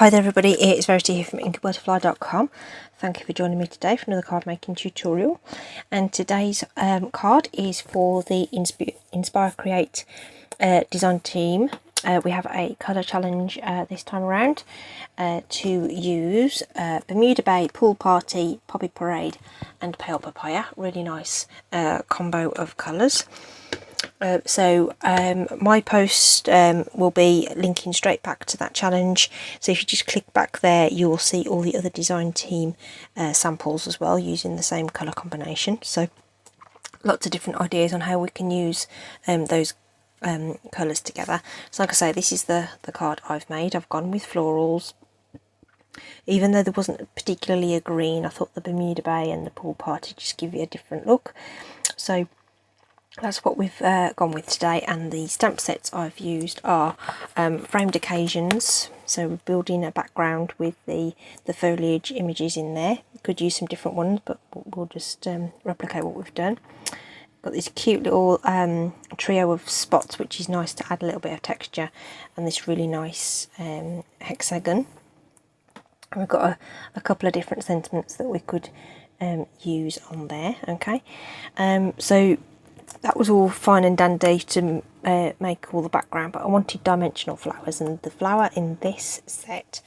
Hi there everybody, it's Verity here from inkybutterfly.com. Thank you for joining me today for another card making tutorial. And today's card is for the Inspire.Create design team. We have a colour challenge this time around to use Bermuda Bay, Pool Party, Poppy Parade and Pale Papaya. Really nice combo of colours. So my post will be linking straight back to that challenge, so if you just click back there you will see all the other design team samples as well using the same colour combination. So lots of different ideas on how we can use those colours together. So like I say, this is the card I've made. I've gone with florals. Even though there wasn't particularly a green, I thought the Bermuda Bay and the Pool Party just give you a different look. So that's what we've gone with today, and the stamp sets I've used are framed occasions. So we're building a background with the foliage images in there. You could use some different ones, but we'll just replicate what we've done. Got this cute little trio of spots, which is nice to add a little bit of texture, and this really nice hexagon. And we've got a couple of different sentiments that we could use on there. Okay, so that was all fine and dandy to make all the background, but I wanted dimensional flowers, and the flower in this set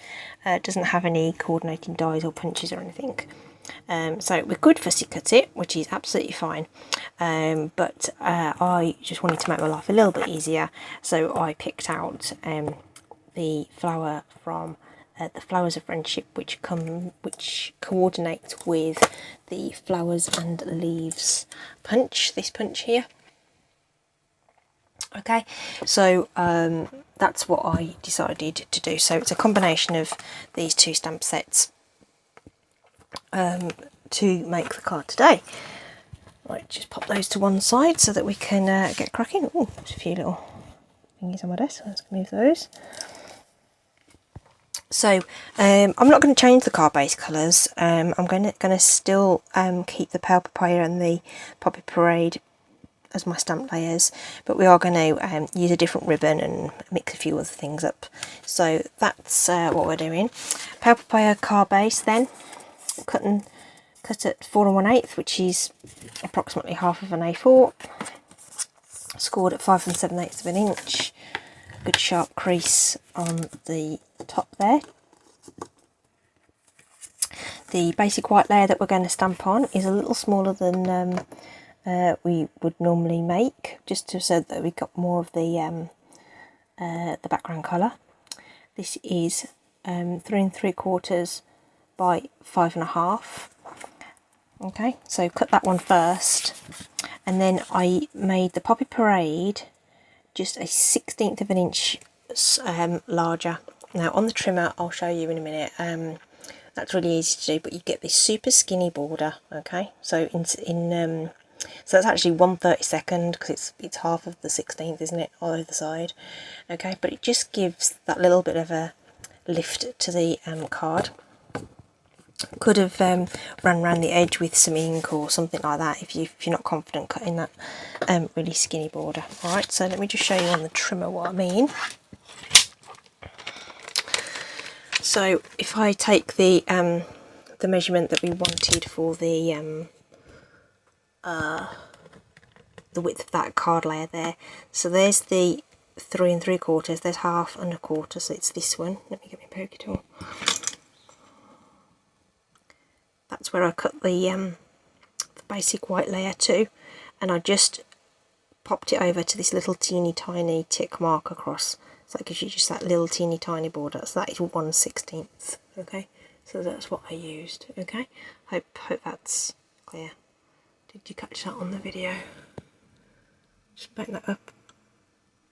doesn't have any coordinating dies or punches or anything. So we could fussy cut it, which is absolutely fine, but I just wanted to make my life a little bit easier, so I picked out the flower from the Flowers of Friendship, which coordinate with the Flowers and Leaves punch, this punch here. Okay, so that's what I decided to do. So it's a combination of these two stamp sets to make the card today. Right, just pop those to one side so that we can get cracking. Oh, there's a few little thingies on my desk, so let's move those. So I'm not going to change the card base colours. I'm going to still keep the Pale Papaya and the Poppy Parade as my stamp layers, but we are going to use a different ribbon and mix a few other things up. So that's what we're doing. Pale Papaya card base, then cut at 4 1/8, which is approximately half of an A4. Scored at 5 7/8 of an inch. Good sharp crease on the top there. The basic white layer that we're going to stamp on is a little smaller than we would normally make, just so that we got more of the background colour. This is 3 3/4 by 5 1/2. Okay, so cut that one first, and then I made the Poppy Parade just a 1/16 of an inch larger. Now on the trimmer, I'll show you in a minute, that's really easy to do, but you get this super skinny border. Okay, so so that's actually 1/32 because it's half of the 16th, isn't it, on either side. Okay, but it just gives that little bit of a lift to the card. Could have ran around the edge with some ink or something like that if you're not confident cutting that really skinny border. Alright, so let me just show you on the trimmer what I mean. So if I take the measurement that we wanted for the width of that card layer there, so there's the 3 3/4, there's 1/2 and 1/4, so it's this one. Let me get my pokey tool. That's where I cut the basic white layer to, and I just popped it over to this little teeny tiny tick mark across, so that gives you just that little teeny tiny border. So that is 1/16. Okay, so that's what I used. Okay, hope that's clear. Did you catch that on the video? Just back that up.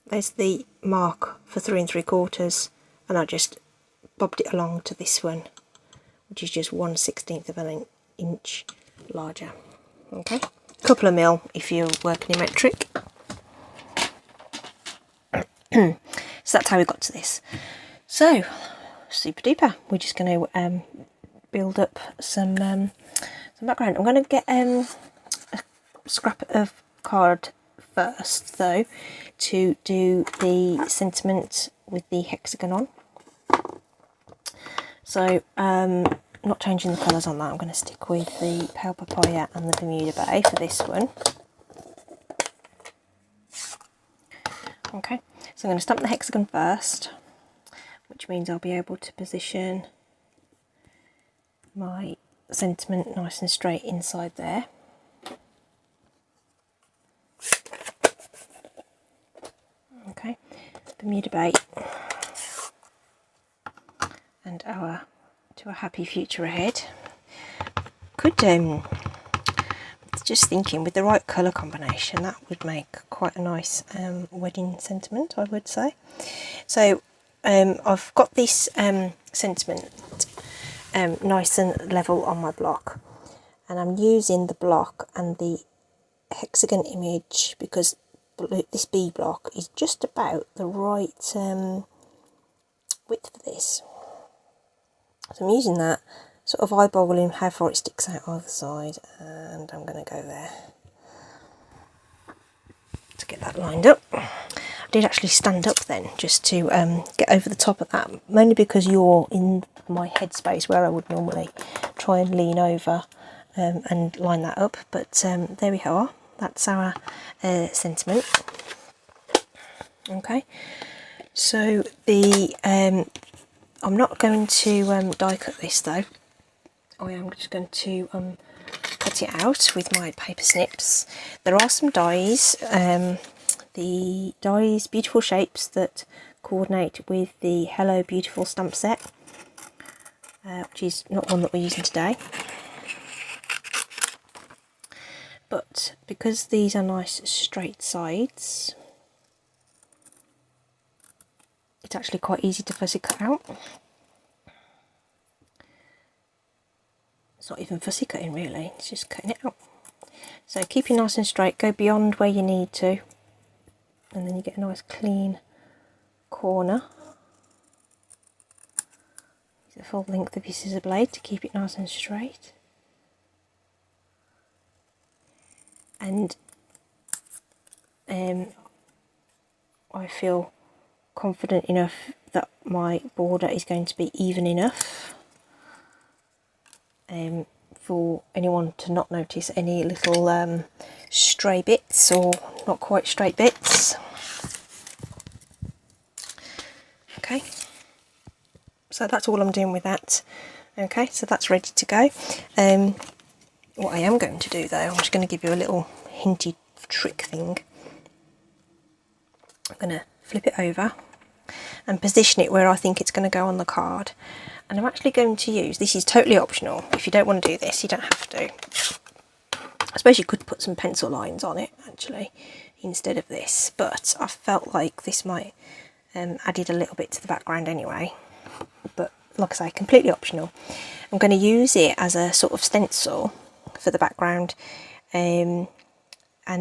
There's the mark for 3 3/4, and I just bobbed it along to this one, which is just 1/16 of an inch larger. Okay, a couple of mil if you're working in metric. So that's how we got to this. So super duper, we're just going to build up some background. I'm going to get a scrap of card first though to do the sentiment with the hexagon on. So not changing the colours on that. I'm going to stick with the Pale Papaya and the Bermuda Bay for this one. Okay, so I'm going to stamp the hexagon first, which means I'll be able to position my sentiment nice and straight inside there. Okay, Bermuda Bay and our To a Happy Future Ahead. Could just thinking, with the right colour combination, that would make quite a nice wedding sentiment, I would say. So I've got this sentiment nice and level on my block, and I'm using the block and the hexagon image because this B block is just about the right width for this. So I'm using that, sort of eyeballing how far it sticks out either side, and I'm going to go there to get that lined up. I did actually stand up then just to get over the top of that, mainly because you're in my headspace where I would normally try and lean over and line that up, but there we are. That's our sentiment. Okay, so the I'm not going to die cut this though. I am just going to cut it out with my paper snips. There are some dies, the dies Beautiful Shapes that coordinate with the Hello Beautiful stamp set, which is not one that we're using today. But because these are nice straight sides, it's actually quite easy to fussy cut out. It's not even fussy cutting really, it's just cutting it out. So keep it nice and straight, go beyond where you need to, and then you get a nice clean corner. Use the full length of your scissor blade to keep it nice and straight. And I feel confident enough that my border is going to be even enough for anyone to not notice any little stray bits or not quite straight bits. Okay, so that's all I'm doing with that. Okay, so that's ready to go. What I am going to do though, I'm just going to give you a little hinty trick thing. I'm going to flip it over and position it where I think it's going to go on the card. And I'm actually going to use, this is totally optional, if you don't want to do this you don't have to. I suppose you could put some pencil lines on it actually instead of this, but I felt like this might added a little bit to the background anyway. But like I say, completely optional. I'm going to use it as a sort of stencil for the background, and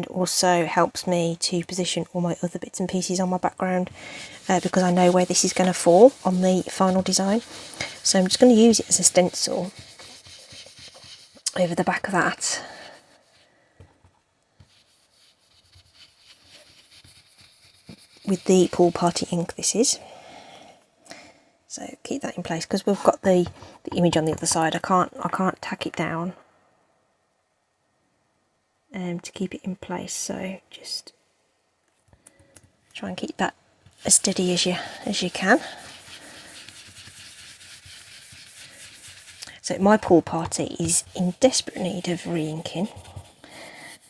also helps me to position all my other bits and pieces on my background, because I know where this is going to fall on the final design. So I'm just going to use it as a stencil over the back of that. With the pool party ink this is. So keep that in place because we've got the image on the other side. I can't tack it down to keep it in place, so just try and keep that as steady as you can. So my pool party is in desperate need of re-inking,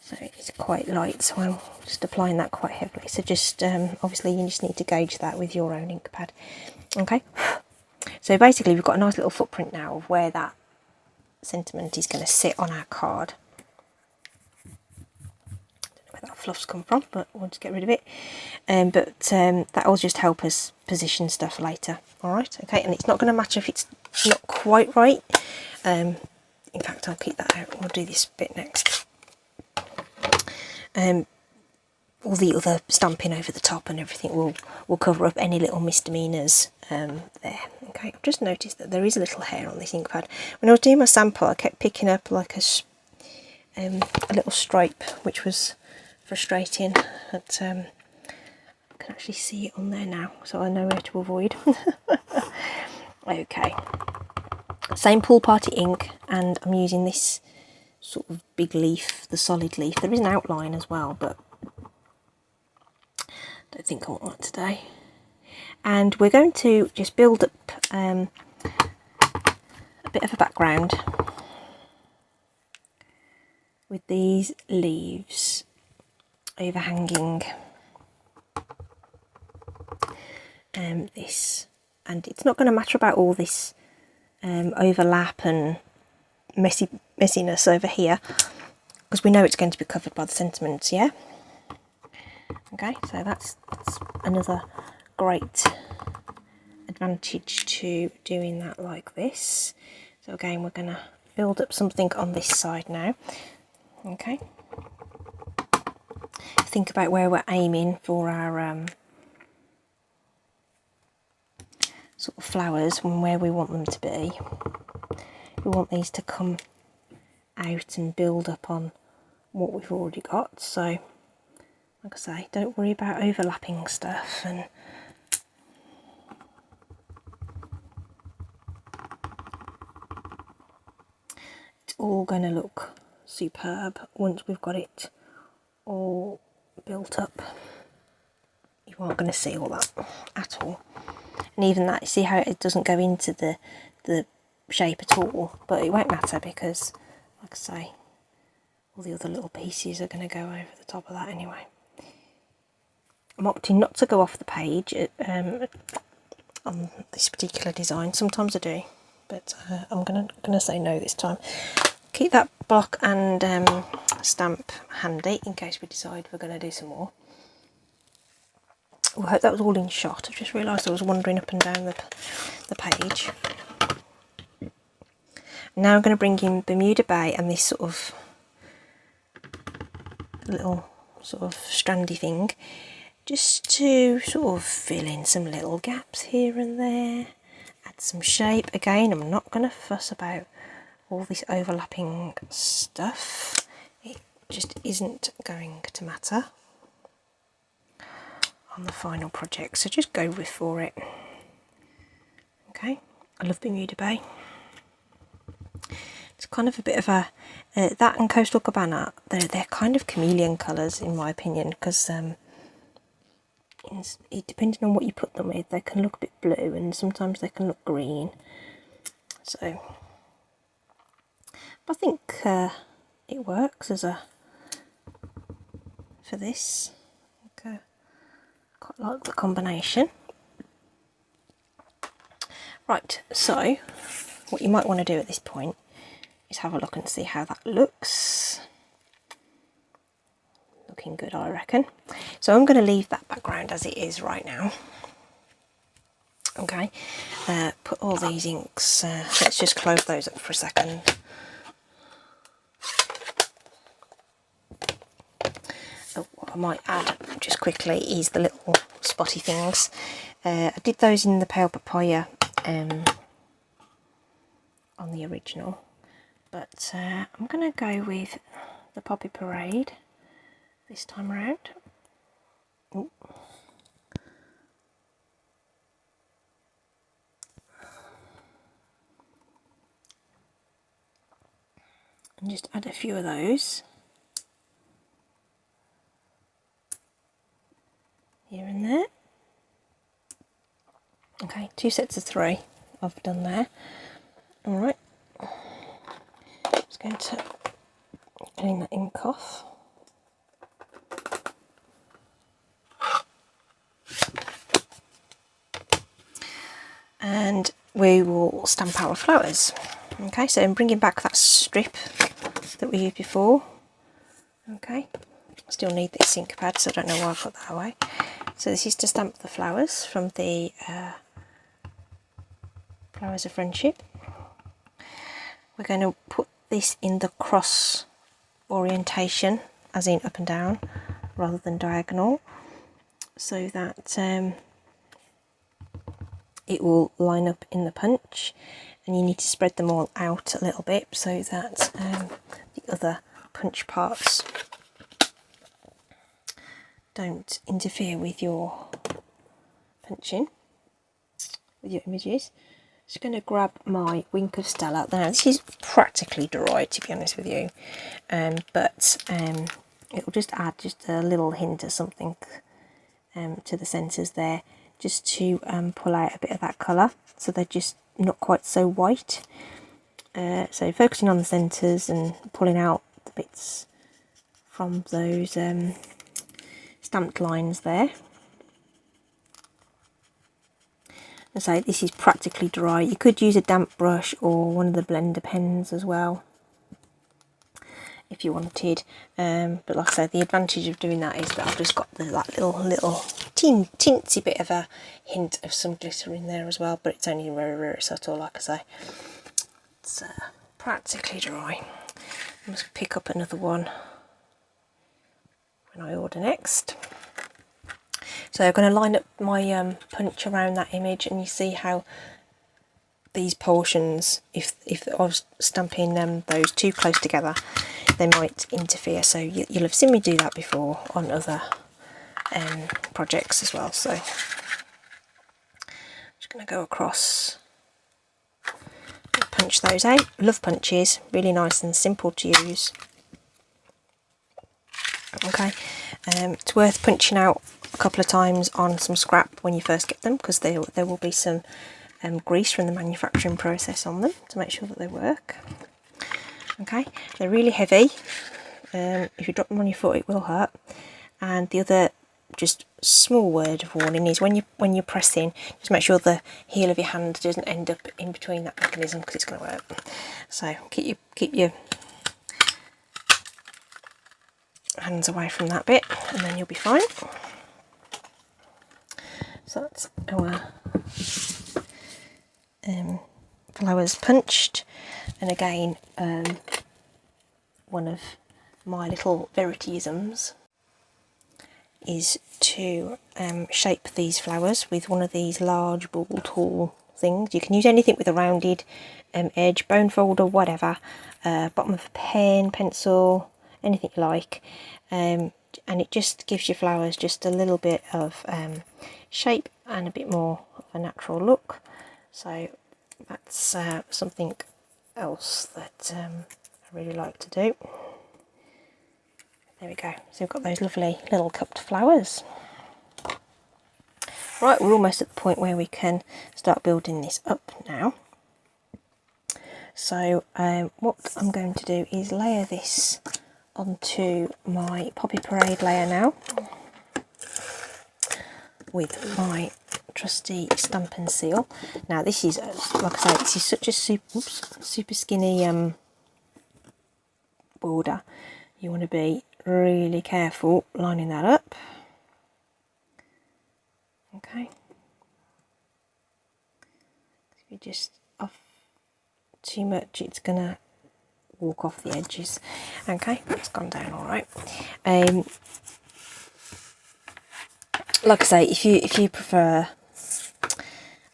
so it's quite light, so I'm just applying that quite heavily. So just obviously you just need to gauge that with your own ink pad. Okay, so basically we've got a nice little footprint now of where that sentiment is going to sit on our card. That fluff's come from, but we'll just get rid of it. That will just help us position stuff later. Alright, okay, and it's not going to matter if it's not quite right. In fact, I'll keep that out. We'll do this bit next. All the other stamping over the top and everything will cover up any little misdemeanors there. Okay, I've just noticed that there is a little hair on this ink pad. When I was doing my sample, I kept picking up like a little stripe, which was frustrating, but I can actually see it on there now, so I know where to avoid. Okay, Same Pool Party ink, and I'm using this sort of big leaf, the solid leaf. There is an outline as well, but I don't think I want that today. And we're going to just build up a bit of a background with these leaves overhanging this. And it's not going to matter about all this overlap and messiness over here, because we know it's going to be covered by the sentiments, yeah? Okay, so that's another great advantage to doing that like this. So again, we're going to build up something on this side now. Okay, think about where we're aiming for our sort of flowers and where we want them to be. We want these to come out and build up on what we've already got. So like I say, don't worry about overlapping stuff, and it's all going to look superb once we've got it all built up. You aren't going to see all that at all. And even that, see how it doesn't go into the shape at all, but it won't matter because, like I say, all the other little pieces are going to go over the top of that anyway. I'm opting not to go off the page on this particular design. Sometimes I do, but I'm gonna say no this time. Keep that block and stamp handy in case we decide we're going to do some more. I hope that was all in shot. I've just realised I was wandering up and down the page. Now I'm going to bring in Bermuda Bay and this sort of little sort of strandy thing, just to sort of fill in some little gaps here and there, add some shape. Again, I'm not going to fuss about all this overlapping stuff. It just isn't going to matter on the final project, so just go for it. Okay, I love Bermuda Bay. It's kind of a bit of a that and Coastal Cabana, they're kind of chameleon colours in my opinion, because depending on what you put them with, they can look a bit blue and sometimes they can look green. So I think it works as a for this. Okay. Quite like the combination. Right, so what you might want to do at this point is have a look and see how that looks. Looking good, I reckon. So I'm going to leave that background as it is right now. Okay, put all these inks, let's just close those up for a second. Oh, what I might add just quickly is the little spotty things. I did those in the Pale Papaya on the original, but I'm going to go with the Poppy Parade this time around. Ooh. And just add a few of those here and there. Okay, 2 sets of 3 I've done there. Alright, just going to clean that ink off. And we will stamp our flowers. Okay, so I'm bringing back that strip that we used before. Okay, still need this ink pad, so I don't know why I put that away. So this is to stamp the flowers from the Flowers of Friendship. We're going to put this in the cross orientation, as in up and down, rather than diagonal, so that it will line up in the punch, and you need to spread them all out a little bit so that the other punch parts don't interfere with your punching, with your images. Just going to grab my Wink of Stella. Now this is practically dry, to be honest with you, but it will just add just a little hint of something to the centres there, just to pull out a bit of that colour, so they're just not quite so white. So focusing on the centres and pulling out the bits from those stamped lines there. And so this is practically dry. You could use a damp brush or one of the blender pens as well if you wanted, but like I said, the advantage of doing that is that I've just got that little teensy bit of a hint of some glitter in there as well, but it's only very subtle, like I say. It's practically dry. I must pick up another one when I order next. So I'm going to line up my punch around that image, and you see how these portions, if I was stamping those too close together, they might interfere. So you'll have seen me do that before on other projects as well. So I'm just going to go across and punch those out. Love punches, really nice and simple to use. Okay, it's worth punching out a couple of times on some scrap when you first get them, because there will be some grease from the manufacturing process on them to make sure that they work. Okay, they're really heavy. If you drop them on your foot, it will hurt. And the other just small word of warning is when you're pressing, just make sure the heel of your hand doesn't end up in between that mechanism, because it's going to hurt. So keep your hands away from that bit, and then you'll be fine. So that's our flowers punched, and again, one of my little verityisms is to shape these flowers with one of these large ball tool things. You can use anything with a rounded edge, bone folder, whatever, bottom of a pen, pencil, anything you like, and it just gives your flowers just a little bit of shape and a bit more of a natural look. So that's something else that I really like to do. There we go. So we've got those lovely little cupped flowers. Right, we're almost at the point where we can start building this up now. So what I'm going to do is layer this onto my Poppy Parade layer now with my trusty Stampin' Seal. Now this is, like I say, this is such a super skinny border. You want to be really careful lining that up. Okay. If you just off too much, it's gonna walk off the edges. Okay, it's gone down all right. Like I say, if you prefer,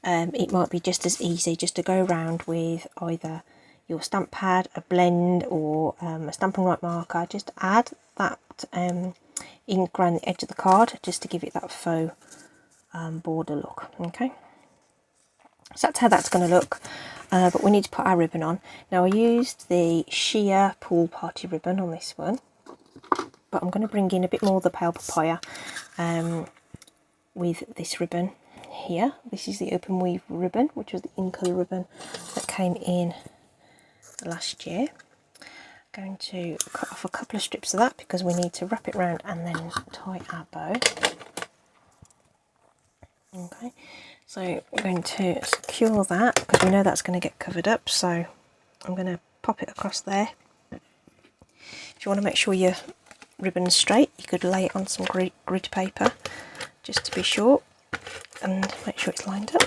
it might be just as easy just to go around with either your stamp pad, a blend, or a Stampin' Right marker. Just add that ink around the edge of the card just to give it that faux border look. Okay, so that's how that's going to look, but we need to put our ribbon on. Now I used the sheer pool party ribbon on this one, but I'm going to bring in a bit more of the pale papaya with this ribbon here. This is the open weave ribbon, which was the in colour ribbon that came in last year. I'm going to cut off a couple of strips of that because we need to wrap it around and then tie our bow. Okay, so we're going to secure that because we know that's going to get covered up, so I'm going to pop it across there. If you want to make sure your ribbon's straight, you could lay it on some grid paper just to be sure and make sure it's lined up.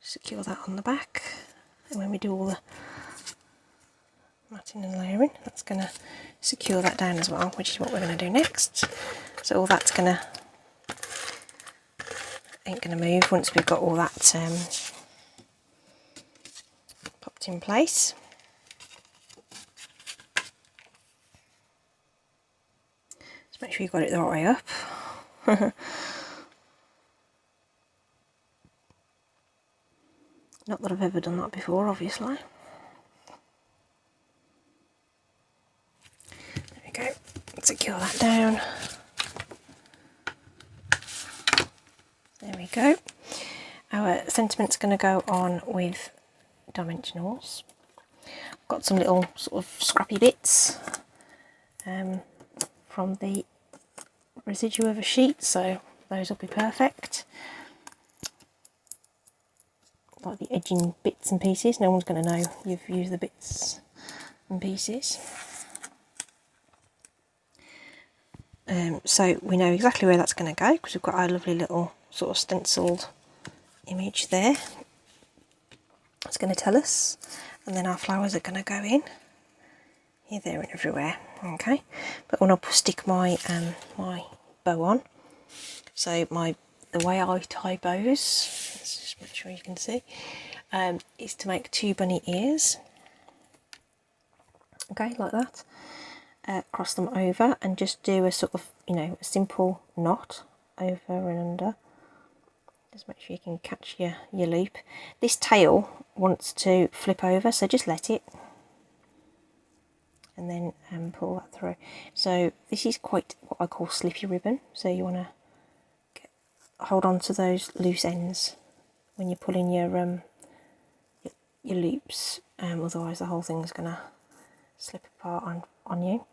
Secure that on the back, and when we do all the matting and layering, that's going to secure that down as well, which is what we're going to do next. So all that's ain't going to move once we've got all that popped in place. Just make sure you've got it the right way up. Not that I've ever done that before, obviously. There we go. Secure that down. There we go. Our sentiment's going to go on with dimensionals. I've got some little sort of scrappy bits from the residue of a sheet, so those will be perfect. Like the edging bits and pieces, no one's going to know you've used the bits and pieces. So we know exactly where that's going to go because we've got our lovely little sort of stenciled image there. It's going to tell us, and then our flowers are going to go in here, there and everywhere. Okay, but when I stick my my bow on, so the way I tie bows, let's just make sure you can see, is to make 2 bunny ears. Okay, like that. Cross them over and just do a sort of, you know, a simple knot over and under. Just make sure you can catch your loop. This tail wants to flip over, so just let it, and then pull that through. So this is quite what I call slippy ribbon, so you want to hold on to those loose ends when you're pulling your loops, otherwise the whole thing's going to slip apart on you.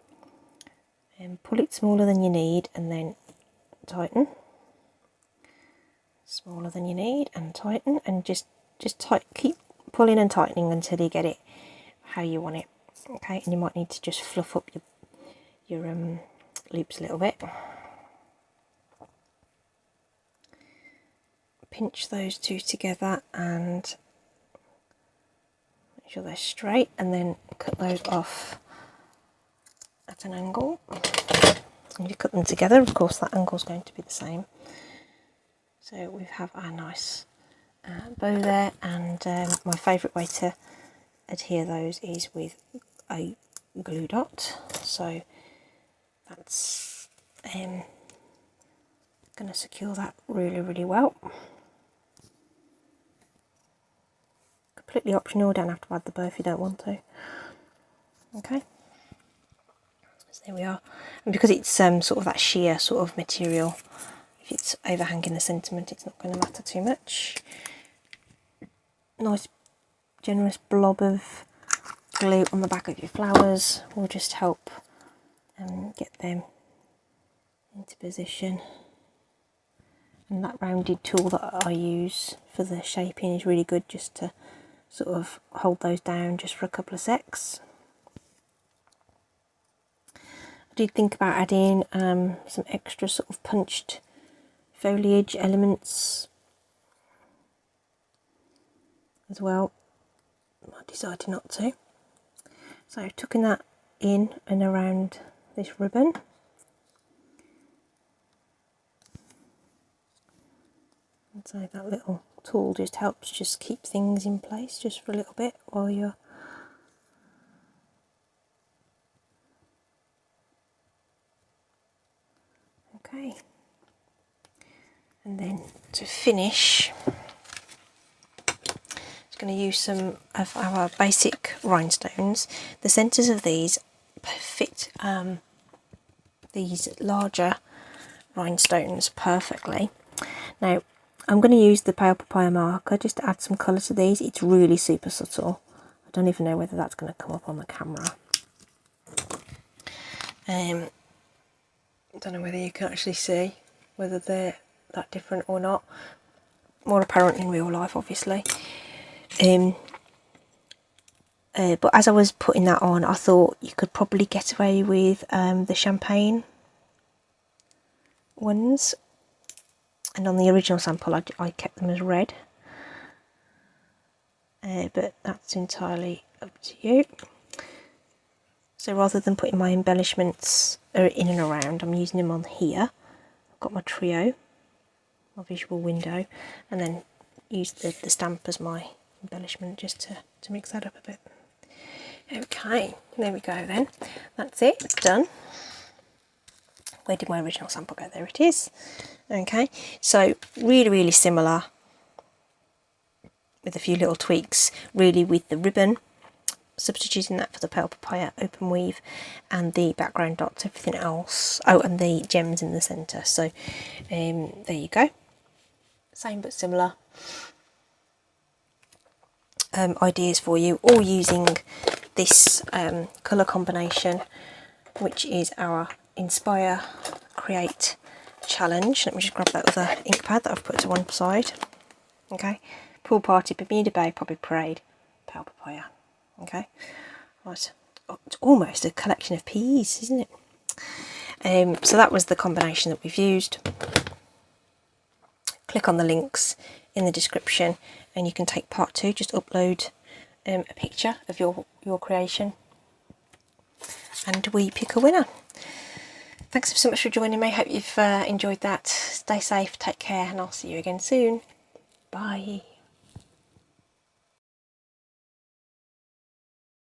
And pull it smaller than you need, and then tighten. Smaller than you need, and tighten, and just keep pulling and tightening until you get it how you want it. Okay, and you might need to just fluff up your loops a little bit. Pinch those two together and make sure they're straight, and then cut those off at an angle. And you cut them together, of course that angle is going to be the same. So we have our nice bow there, and my favourite way to adhere those is with a glue dot. So that's going to secure that really well. Completely optional, don't have to add the bow if you don't want to. Okay, so there we are. And because it's sort of that sheer sort of material, if it's overhanging the sentiment, it's not going to matter too much. Nice generous blob of glue on the back of your flowers will just help get them into position. And that rounded tool that I use for the shaping is really good, just to sort of hold those down just for a couple of secs. I did think about adding some extra sort of punched foliage elements as well. I decided not to. So tucking that in and around this ribbon. And so that little tool just helps just keep things in place just for a little bit while you're okay. And then to finish, I'm going to use some of our basic rhinestones. The centres of these fit these larger rhinestones perfectly. Now I'm going to use the pale papaya marker just to add some colour to these. It's really super subtle. I don't even know whether that's going to come up on the camera. I don't know whether you can actually see whether they're that different or not. More apparent in real life, obviously. But as I was putting that on, I thought you could probably get away with the champagne ones. And on the original sample, I kept them as red. But that's entirely up to you. So rather than putting my embellishments in and around, I'm using them on here. I've got my trio, my visual window, and then use the stamp as my embellishment just to mix that up a bit. Okay, there we go then. That's it, it's done. Where did my original sample go? There it is. Okay, so really similar with a few little tweaks, really, with the ribbon, substituting that for the pale papaya open weave, and the background dots, everything else. Oh, and the gems in the centre. So there you go. Same but similar ideas for you, all using this colour combination, which is our Inspire.Create.Challenge. Let me just grab that other ink pad that I've put to one side. Okay, Pool Party, Bermuda Bay, Poppy Parade, Pale Papaya. Okay, right. Oh, it's almost a collection of peas, isn't it? So that was the combination that we've used. Click on the links in the description and you can take part 2. Just upload a picture of your creation and we pick a winner. Thanks so much for joining me. Hope you've enjoyed that. Stay safe, take care, and I'll see you again soon. Bye.